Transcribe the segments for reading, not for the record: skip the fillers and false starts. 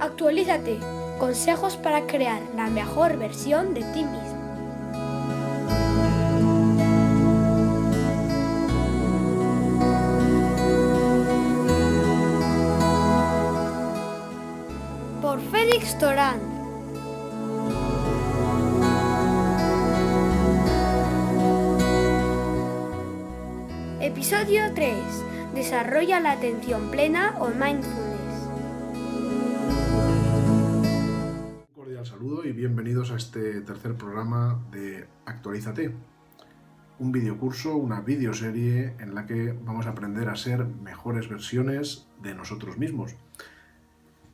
Actualízate. Consejos para crear la mejor versión de ti mismo. Por Félix Torán. Episodio 3. Desarrolla la atención plena o mindfulness. Un cordial saludo y bienvenidos a este tercer programa de Actualízate. Un videocurso, una videoserie en la que vamos a aprender a ser mejores versiones de nosotros mismos.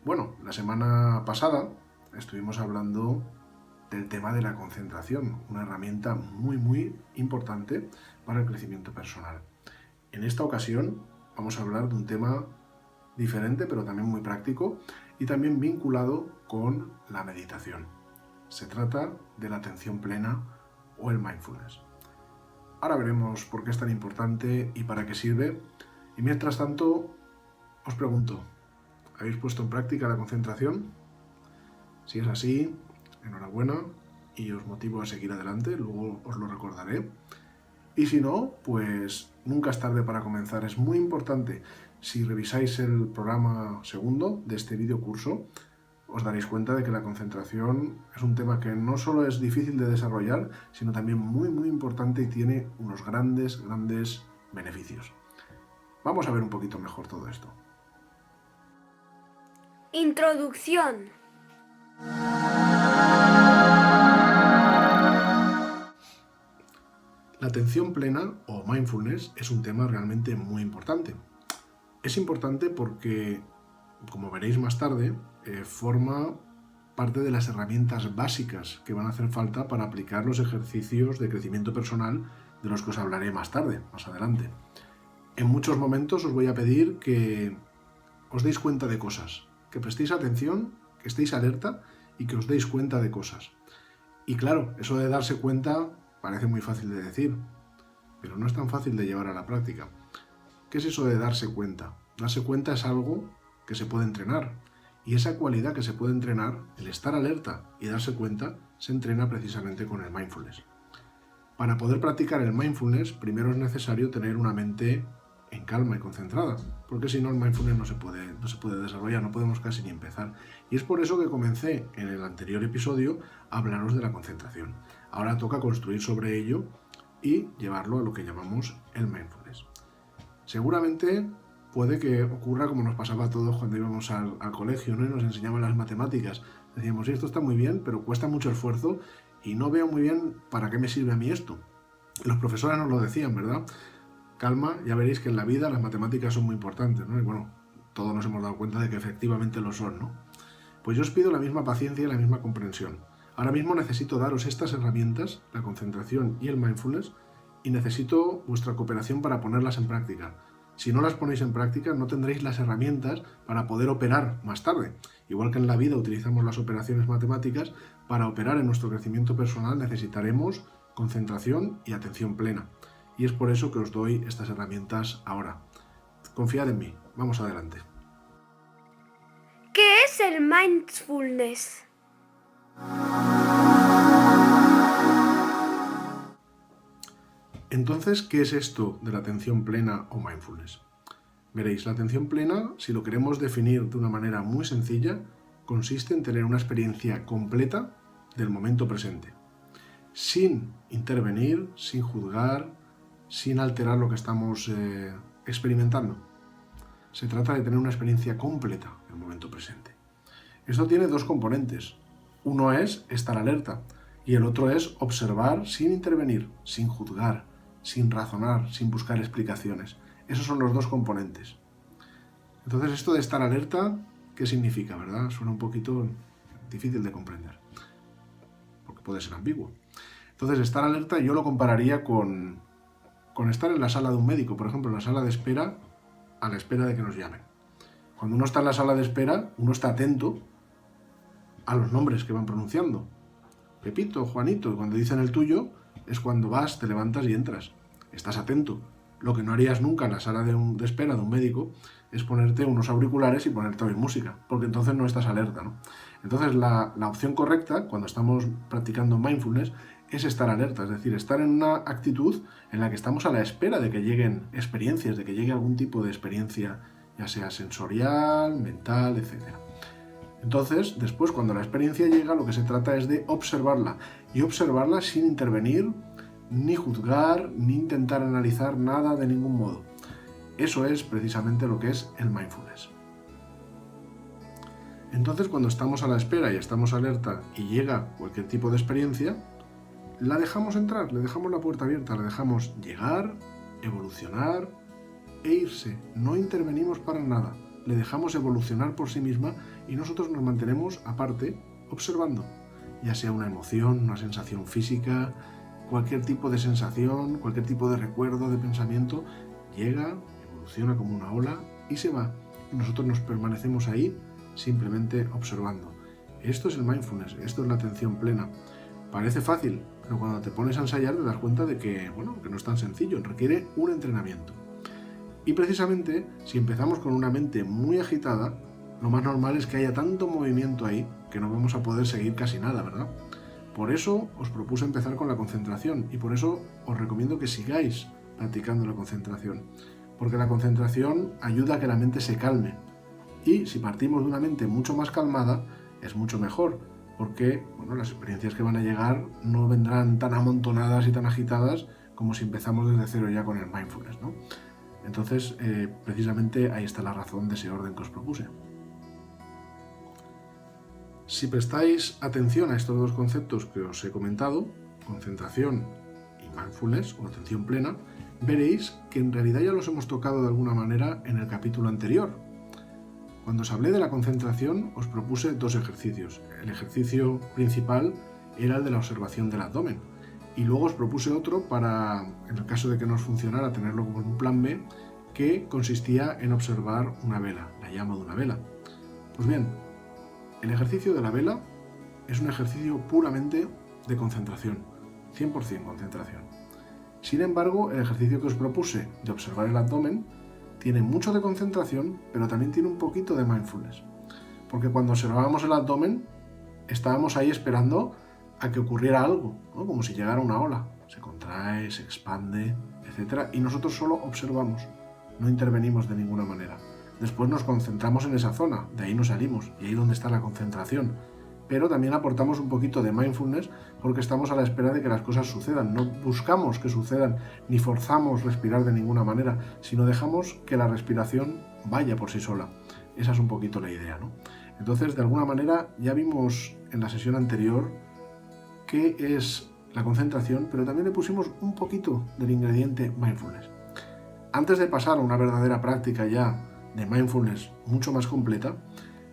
Bueno, la semana pasada estuvimos hablando del tema de la concentración, una herramienta muy importante para el crecimiento personal. En esta ocasión vamos a hablar de un tema diferente, pero también muy práctico y también vinculado con la meditación. Se trata de la atención plena o el mindfulness. Ahora veremos por qué es tan importante y para qué sirve. Y mientras tanto, os pregunto, ¿habéis puesto en práctica la concentración? Si es así, enhorabuena y os motivo a seguir adelante, luego os lo recordaré. Y si no, pues nunca es tarde para comenzar. Es muy importante, si revisáis el programa segundo de este videocurso, os daréis cuenta de que la concentración es un tema que no solo es difícil de desarrollar, sino también muy importante y tiene unos grandes beneficios. Vamos a ver un poquito mejor todo esto. Introducción. La atención plena o mindfulness es un tema realmente muy importante. Es importante porque, como veréis más tarde, forma parte de las herramientas básicas que van a hacer falta para aplicar los ejercicios de crecimiento personal de los que os hablaré más tarde, más adelante. En muchos momentos os voy a pedir que os deis cuenta de cosas, que prestéis atención, que estéis alerta y que os deis cuenta de cosas. Y claro, eso de darse cuenta parece muy fácil de decir, pero no es tan fácil de llevar a la práctica. ¿Qué es eso de darse cuenta? Darse cuenta es algo que se puede entrenar. Y esa cualidad que se puede entrenar, el estar alerta y darse cuenta, se entrena precisamente con el mindfulness. Para poder practicar el mindfulness, primero es necesario tener una mente en calma y concentrada, porque si no el mindfulness no se puede desarrollar, no podemos casi ni empezar. Y es por eso que comencé en el anterior episodio a hablaros de la concentración. Ahora toca construir sobre ello y llevarlo a lo que llamamos el mindfulness. Seguramente puede que ocurra como nos pasaba a todos cuando íbamos al colegio, ¿no? Y nos enseñaban las matemáticas. Decíamos, sí, esto está muy bien, pero cuesta mucho esfuerzo y no veo muy bien para qué me sirve a mí esto. Los profesores nos lo decían, ¿verdad? Calma, ya veréis que en la vida las matemáticas son muy importantes, ¿no? Y bueno, todos nos hemos dado cuenta de que efectivamente lo son, ¿no? Pues yo os pido la misma paciencia y la misma comprensión. Ahora mismo necesito daros estas herramientas, la concentración y el mindfulness, y necesito vuestra cooperación para ponerlas en práctica. Si no las ponéis en práctica, no tendréis las herramientas para poder operar más tarde. Igual que en la vida utilizamos las operaciones matemáticas, para operar en nuestro crecimiento personal necesitaremos concentración y atención plena. Y es por eso que os doy estas herramientas ahora. Confiad en mí. Vamos adelante. ¿Qué es el mindfulness? Entonces, ¿qué es esto de la atención plena o mindfulness? Veréis, la atención plena, si lo queremos definir de una manera muy sencilla, consiste en tener una experiencia completa del momento presente, sin intervenir, sin juzgar, sin alterar lo que estamos experimentando. Se trata de tener una experiencia completa del momento presente. Esto tiene dos componentes. Uno es estar alerta y el otro es observar sin intervenir, sin juzgar, sin razonar, sin buscar explicaciones. Esos son los dos componentes. Entonces, esto de estar alerta, ¿qué significa, verdad? Suena un poquito difícil de comprender, porque puede ser ambiguo. Entonces, estar alerta yo lo compararía con estar en la sala de un médico, por ejemplo, en la sala de espera, a la espera de que nos llamen. Cuando uno está en la sala de espera, uno está atento a los nombres que van pronunciando. Pepito, Juanito, y cuando dicen el tuyo, es cuando vas, te levantas y entras. Estás atento. Lo que no harías nunca en la sala de espera de un médico es ponerte unos auriculares y ponerte a oír música, porque entonces no estás alerta, ¿no? Entonces la opción correcta cuando estamos practicando mindfulness es estar alerta, es decir, estar en una actitud en la que estamos a la espera de que lleguen experiencias, de que llegue algún tipo de experiencia, ya sea sensorial, mental, etc. Entonces, después, cuando la experiencia llega, lo que se trata es de observarla, y observarla sin intervenir, ni juzgar, ni intentar analizar nada de ningún modo. Eso es precisamente lo que es el mindfulness. Entonces, cuando estamos a la espera y estamos alerta y llega cualquier tipo de experiencia, la dejamos entrar, le dejamos la puerta abierta, la dejamos llegar, evolucionar e irse. No intervenimos para nada, le dejamos evolucionar por sí misma y nosotros nos mantenemos aparte observando, ya sea una emoción, una sensación física, cualquier tipo de sensación, cualquier tipo de recuerdo, de pensamiento, llega, evoluciona como una ola y se va. Y nosotros nos permanecemos ahí simplemente observando. Esto es el mindfulness, esto es la atención plena. Parece fácil, pero cuando te pones a ensayar te das cuenta de que, que no es tan sencillo, requiere un entrenamiento. Y precisamente, si empezamos con una mente muy agitada, lo más normal es que haya tanto movimiento ahí que no vamos a poder seguir casi nada, ¿verdad? Por eso os propuse empezar con la concentración y por eso os recomiendo que sigáis practicando la concentración, porque la concentración ayuda a que la mente se calme. Y si partimos de una mente mucho más calmada, es mucho mejor, porque las experiencias que van a llegar no vendrán tan amontonadas y tan agitadas como si empezamos desde cero ya con el mindfulness, ¿no? Entonces, precisamente ahí está la razón de ese orden que os propuse. Si prestáis atención a estos dos conceptos que os he comentado, concentración y mindfulness o atención plena, veréis que en realidad ya los hemos tocado de alguna manera en el capítulo anterior. Cuando os hablé de la concentración, os propuse dos ejercicios. El ejercicio principal era el de la observación del abdomen. Y luego os propuse otro para, en el caso de que no os funcionara, tenerlo como un plan B, que consistía en observar una vela, la llama de una vela. Pues bien, el ejercicio de la vela es un ejercicio puramente de concentración, 100% concentración. Sin embargo, el ejercicio que os propuse de observar el abdomen tiene mucho de concentración, pero también tiene un poquito de mindfulness. Porque cuando observábamos el abdomen, estábamos ahí esperando a que ocurriera algo, ¿no? Como si llegara una ola. Se contrae, se expande, etc. Y nosotros solo observamos, no intervenimos de ninguna manera. Después nos concentramos en esa zona, de ahí no salimos, y ahí es donde está la concentración. Pero también aportamos un poquito de mindfulness porque estamos a la espera de que las cosas sucedan. No buscamos que sucedan, ni forzamos respirar de ninguna manera, sino dejamos que la respiración vaya por sí sola. Esa es un poquito la idea, ¿no? Entonces, de alguna manera, ya vimos en la sesión anterior qué es la concentración, pero también le pusimos un poquito del ingrediente mindfulness. Antes de pasar a una verdadera práctica ya de mindfulness mucho más completa,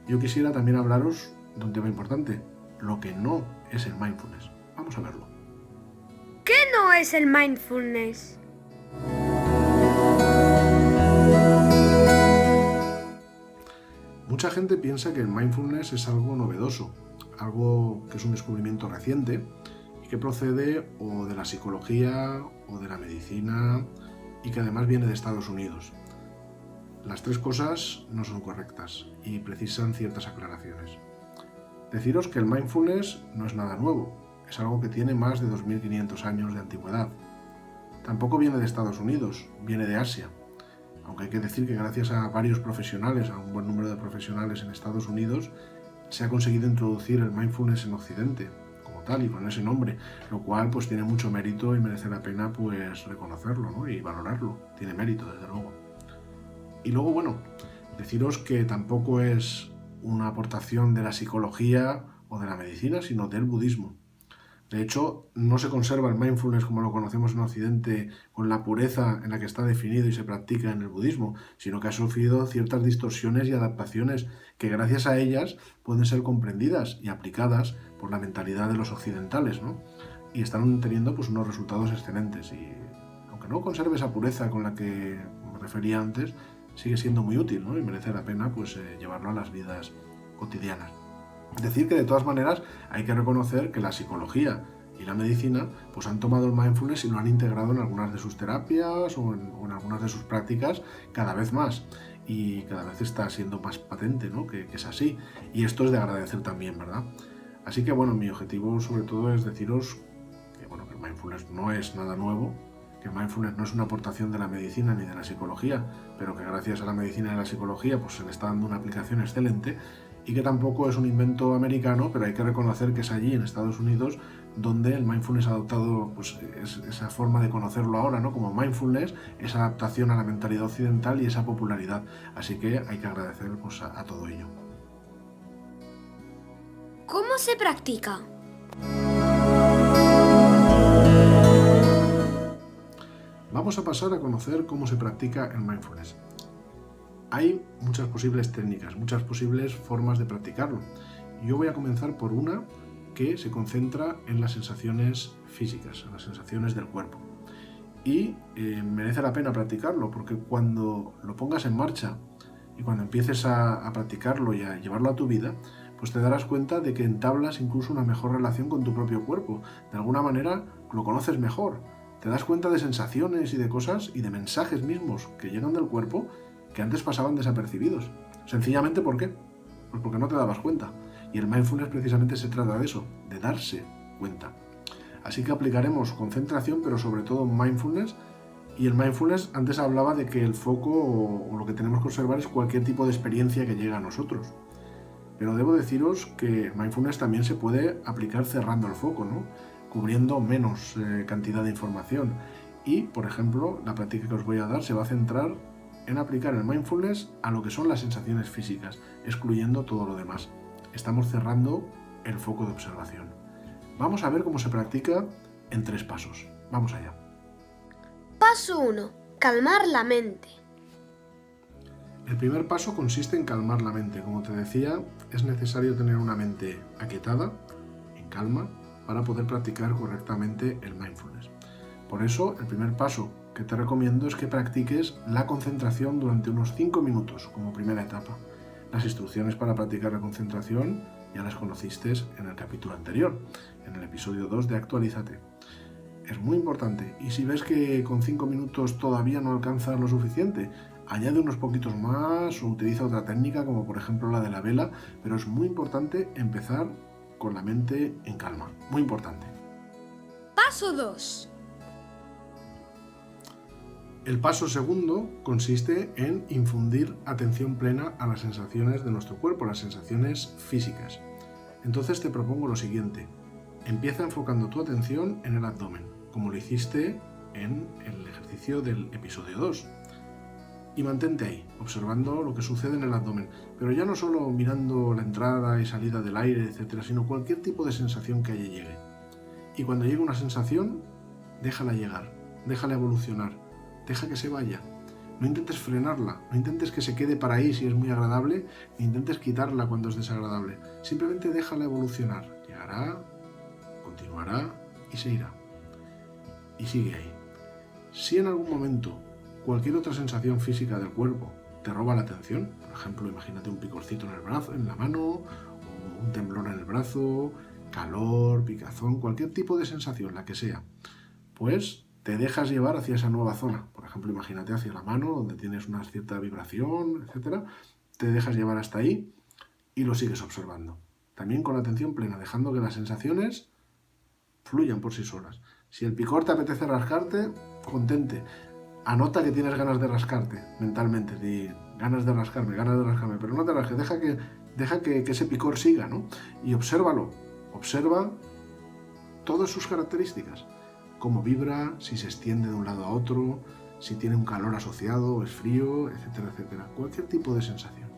yo quisiera también hablaros de un tema importante, lo que no es el mindfulness. Vamos a verlo. ¿Qué no es el mindfulness? Mucha gente piensa que el mindfulness es algo novedoso, algo que es un descubrimiento reciente y que procede o de la psicología o de la medicina y que además viene de Estados Unidos. Las tres cosas no son correctas y precisan ciertas aclaraciones. Deciros que el mindfulness no es nada nuevo, es algo que tiene más de 2500 años de antigüedad. Tampoco viene de Estados Unidos, viene de Asia, aunque hay que decir que gracias a varios profesionales, a un buen número de profesionales en Estados Unidos, se ha conseguido introducir el mindfulness en Occidente, como tal y con ese nombre, lo cual pues tiene mucho mérito y merece la pena pues reconocerlo, ¿no? Y valorarlo, tiene mérito desde luego. Y luego, deciros que tampoco es una aportación de la psicología o de la medicina, sino del budismo. De hecho, no se conserva el mindfulness como lo conocemos en Occidente con la pureza en la que está definido y se practica en el budismo, sino que ha sufrido ciertas distorsiones y adaptaciones que gracias a ellas pueden ser comprendidas y aplicadas por la mentalidad de los occidentales, ¿no? Y están teniendo pues unos resultados excelentes. Y aunque no conserve esa pureza con la que me refería antes, sigue siendo muy útil, ¿no? Y merece la pena pues llevarlo a las vidas cotidianas. Decir que de todas maneras hay que reconocer que la psicología y la medicina pues han tomado el mindfulness y lo han integrado en algunas de sus terapias o en algunas de sus prácticas cada vez más. Y cada vez está siendo más patente, ¿no? que es así. Y esto es de agradecer también, ¿verdad? Así que bueno, mi objetivo sobre todo es deciros que, bueno, que el mindfulness no es nada nuevo, que el mindfulness no es una aportación de la medicina ni de la psicología, pero que gracias a la medicina y la psicología pues se le está dando una aplicación excelente, y que tampoco es un invento americano, pero hay que reconocer que es allí en Estados Unidos donde el mindfulness ha adoptado pues, esa forma de conocerlo ahora, ¿no? Como mindfulness, esa adaptación a la mentalidad occidental y esa popularidad. Así que hay que agradecer pues, a todo ello. ¿Cómo se practica? Vamos a pasar a conocer cómo se practica el mindfulness. Hay muchas posibles técnicas, muchas posibles formas de practicarlo. Yo voy a comenzar por una que se concentra en las sensaciones físicas, en las sensaciones del cuerpo. Y merece la pena practicarlo, porque cuando lo pongas en marcha y cuando empieces a practicarlo y a llevarlo a tu vida, pues te darás cuenta de que entablas incluso una mejor relación con tu propio cuerpo. De alguna manera lo conoces mejor. Te das cuenta de sensaciones y de cosas y de mensajes mismos que llegan del cuerpo que antes pasaban desapercibidos. Sencillamente, ¿por qué? Pues porque no te dabas cuenta. Y el mindfulness precisamente se trata de eso, de darse cuenta. Así que aplicaremos concentración, pero sobre todo mindfulness. Y el mindfulness, antes hablaba de que el foco o lo que tenemos que observar es cualquier tipo de experiencia que llega a nosotros. Pero debo deciros que mindfulness también se puede aplicar cerrando el foco, ¿no? Cubriendo menos cantidad de información. Y, por ejemplo, la práctica que os voy a dar se va a centrar en aplicar el mindfulness a lo que son las sensaciones físicas, excluyendo todo lo demás. Estamos cerrando el foco de observación. Vamos a ver cómo se practica en 3 pasos. Vamos allá. Paso 1. Calmar la mente. El primer paso consiste en calmar la mente. Como te decía, es necesario tener una mente aquietada, en calma, para poder practicar correctamente el mindfulness. Por eso, el primer paso que te recomiendo es que practiques la concentración durante unos 5 minutos como primera etapa. Las instrucciones para practicar la concentración ya las conociste en el capítulo anterior, en el episodio 2 de Actualízate. Es muy importante, y si ves que con 5 minutos todavía no alcanzas lo suficiente, añade unos poquitos más o utiliza otra técnica como por ejemplo la de la vela, pero es muy importante empezar con la mente en calma, muy importante. Paso 2. El paso segundo consiste en infundir atención plena a las sensaciones de nuestro cuerpo, las sensaciones físicas. Entonces te propongo lo siguiente: empieza enfocando tu atención en el abdomen, como lo hiciste en el ejercicio del episodio 2. Y mantente ahí, observando lo que sucede en el abdomen, pero ya no solo mirando la entrada y salida del aire, etcétera, sino cualquier tipo de sensación que allí llegue. Y cuando llegue una sensación, déjala llegar, déjala evolucionar. Deja que se vaya. No intentes frenarla, no intentes que se quede para ahí si es muy agradable, ni intentes quitarla cuando es desagradable. Simplemente déjala evolucionar. Llegará, continuará y se irá. Y sigue ahí. Si en algún momento cualquier otra sensación física del cuerpo te roba la atención, por ejemplo, imagínate un picorcito en el brazo, en la mano, o un temblor en el brazo, calor, picazón, cualquier tipo de sensación, la que sea, pues te dejas llevar hacia esa nueva zona. Por ejemplo, imagínate hacia la mano, donde tienes una cierta vibración, etc. Te dejas llevar hasta ahí y lo sigues observando. También con atención plena, dejando que las sensaciones fluyan por sí solas. Si el picor te apetece rascarte, contente. Anota que tienes ganas de rascarte mentalmente. Di, ganas de rascarme, pero no te rasques. Deja que ese picor siga, ¿no? Y obsérvalo. Observa todas sus características. Cómo vibra, si se extiende de un lado a otro, si tiene un calor asociado, es frío, etcétera, etcétera. Cualquier tipo de sensación.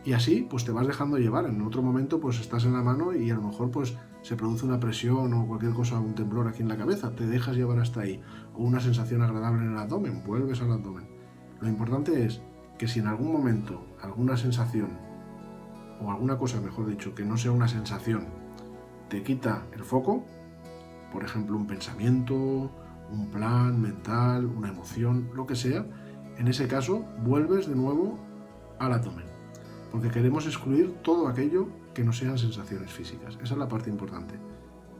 Y así, pues te vas dejando llevar. En otro momento, pues estás en la mano y a lo mejor, pues se produce una presión o cualquier cosa, un temblor aquí en la cabeza. Te dejas llevar hasta ahí. O una sensación agradable en el abdomen, vuelves al abdomen. Lo importante es que si en algún momento alguna sensación, o alguna cosa, mejor dicho, que no sea una sensación, te quita el foco, por ejemplo, un pensamiento, un plan mental, una emoción, lo que sea, en ese caso vuelves de nuevo al abdomen, porque queremos excluir todo aquello que no sean sensaciones físicas. Esa es la parte importante.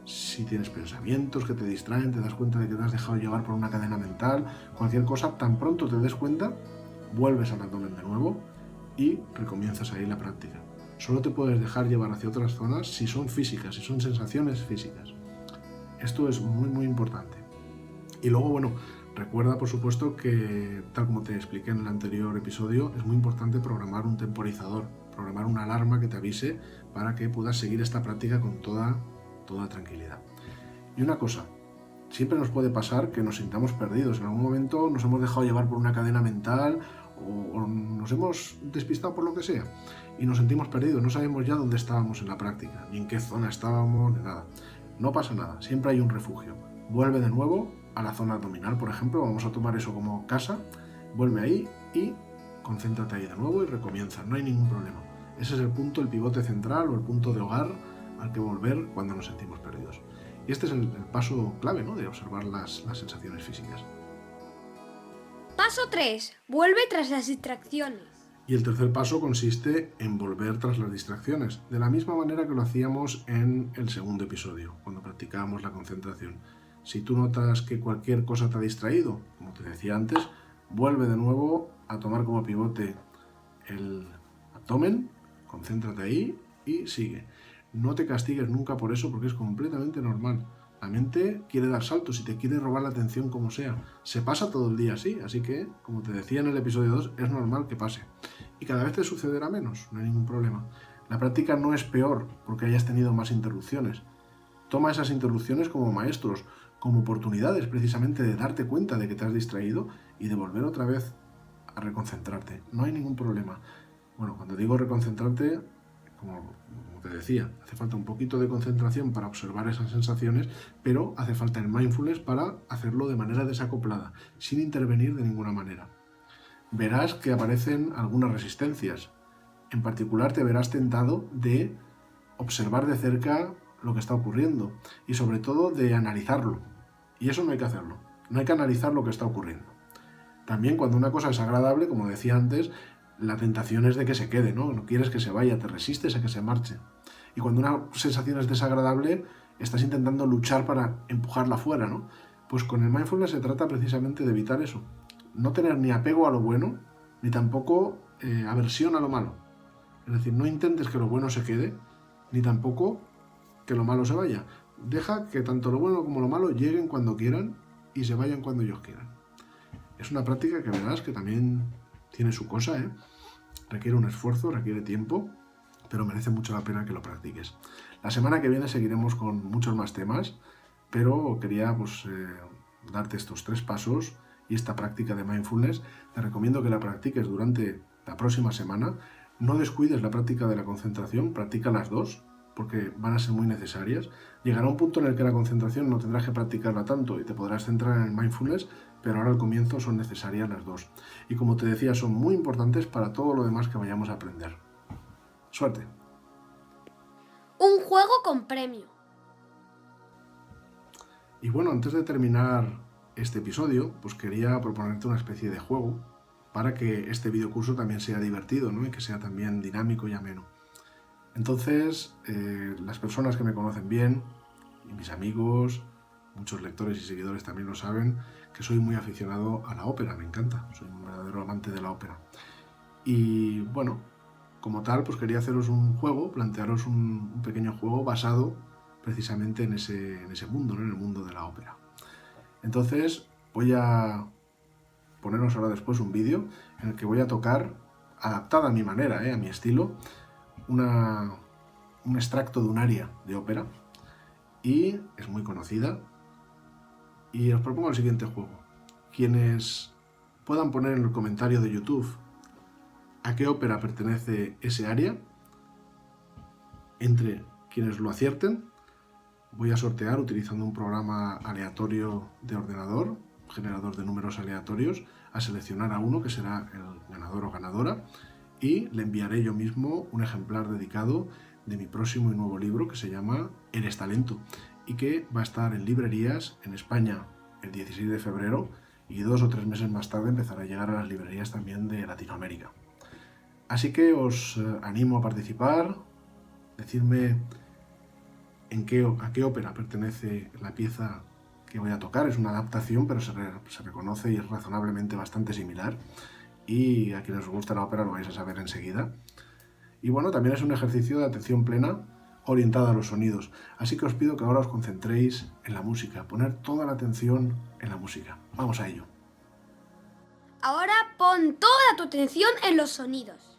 si tienes pensamientos que te distraen, te das cuenta de que te has dejado llevar por una cadena mental, cualquier cosa, tan pronto te des cuenta, vuelves al abdomen de nuevo y recomienzas ahí la práctica. Solo te puedes dejar llevar hacia otras zonas si son físicas, si son sensaciones físicas. Esto es muy importante. Y luego, bueno, recuerda por supuesto que, tal como te expliqué en el anterior episodio, es muy importante programar un temporizador, programar una alarma que te avise para que puedas seguir esta práctica con toda tranquilidad. Y una cosa, siempre nos puede pasar que nos sintamos perdidos. En algún momento nos hemos dejado llevar por una cadena mental o nos hemos despistado por lo que sea y nos sentimos perdidos, no sabemos ya dónde estábamos en la práctica, ni en qué zona estábamos, ni nada. No pasa nada, siempre hay un refugio. Vuelve de nuevo a la zona abdominal, por ejemplo, vamos a tomar eso como casa, vuelve ahí y concéntrate ahí de nuevo y recomienza, no hay ningún problema. Ese es el punto, el pivote central o el punto de hogar al que volver cuando nos sentimos perdidos. Y este es el paso clave, ¿no?, de observar las sensaciones físicas. Paso 3. Vuelve tras las distracciones. Y el tercer paso consiste en volver tras las distracciones, de la misma manera que lo hacíamos en el segundo episodio, cuando practicábamos la concentración. Si tú notas que cualquier cosa te ha distraído, como te decía antes, vuelve de nuevo a tomar como pivote el abdomen, concéntrate ahí y sigue. No te castigues nunca por eso porque es completamente normal. La mente quiere dar saltos y te quiere robar la atención como sea. Se pasa todo el día así que, como te decía en el episodio 2, es normal que pase. Y cada vez te sucederá menos, no hay ningún problema. La práctica no es peor porque hayas tenido más interrupciones. Toma esas interrupciones como maestros, como oportunidades precisamente de darte cuenta de que te has distraído y de volver otra vez a reconcentrarte. No hay ningún problema. Bueno, cuando digo reconcentrarte, como te decía, hace falta un poquito de concentración para observar esas sensaciones, pero hace falta el mindfulness para hacerlo de manera desacoplada, sin intervenir de ninguna manera. Verás que aparecen algunas resistencias. En particular te verás tentado de observar de cerca lo que está ocurriendo y sobre todo de analizarlo. Y eso no hay que hacerlo. No hay que analizar lo que está ocurriendo. También cuando una cosa es agradable, como decía antes, la tentación es de que se quede, ¿no? No quieres que se vaya, te resistes a que se marche. Y cuando una sensación es desagradable, estás intentando luchar para empujarla fuera, ¿no? Pues con el mindfulness se trata precisamente de evitar eso. No tener ni apego a lo bueno, ni tampoco aversión a lo malo. Es decir, no intentes que lo bueno se quede, ni tampoco que lo malo se vaya. Deja que tanto lo bueno como lo malo lleguen cuando quieran y se vayan cuando ellos quieran. Es una práctica que verás que también tiene su cosa, ¿eh? Requiere un esfuerzo, requiere tiempo, pero merece mucho la pena que lo practiques. La semana que viene seguiremos con muchos más temas, pero quería darte estos 3 pasos y esta práctica de mindfulness. Te recomiendo que la practiques durante la próxima semana. No descuides la práctica de la concentración, practica las 2, porque van a ser muy necesarias. Llegará un punto en el que la concentración no tendrás que practicarla tanto y te podrás centrar en el mindfulness, pero ahora al comienzo son necesarias las 2. Y como te decía, son muy importantes para todo lo demás que vayamos a aprender. Suerte. Un juego con premio. Y bueno, antes de terminar este episodio, pues quería proponerte una especie de juego para que este videocurso también sea divertido, ¿no? Y que sea también dinámico y ameno. Entonces, las personas que me conocen bien, y mis amigos, muchos lectores y seguidores también lo saben, que soy muy aficionado a la ópera, me encanta, soy un verdadero amante de la ópera. Y bueno, como tal, pues quería haceros un juego, plantearos un pequeño juego basado precisamente en ese mundo, ¿no? En el mundo de la ópera. Entonces, voy a poneros ahora después un vídeo en el que voy a tocar, adaptada a mi manera, a mi estilo, un extracto de un aria de ópera, y es muy conocida, y os propongo el siguiente juego. Quienes puedan poner en el comentario de YouTube a qué ópera pertenece ese aria, entre quienes lo acierten, voy a sortear utilizando un programa aleatorio de ordenador, generador de números aleatorios, a seleccionar a uno que será el ganador o ganadora, y le enviaré yo mismo un ejemplar dedicado de mi próximo y nuevo libro que se llama Eres Talento y que va a estar en librerías en España el 16 de febrero y 2 o 3 meses más tarde empezará a llegar a las librerías también de Latinoamérica. Así que os animo a participar, decidme a qué ópera pertenece la pieza que voy a tocar. Es una adaptación, pero se reconoce y es razonablemente bastante similar. Y a quienes os gusta la ópera lo vais a saber enseguida. Y bueno, también es un ejercicio de atención plena orientada a los sonidos. Así que os pido que ahora os concentréis en la música, poner toda la atención en la música. Vamos a ello. Ahora pon toda tu atención en los sonidos.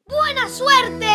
¡Buena suerte!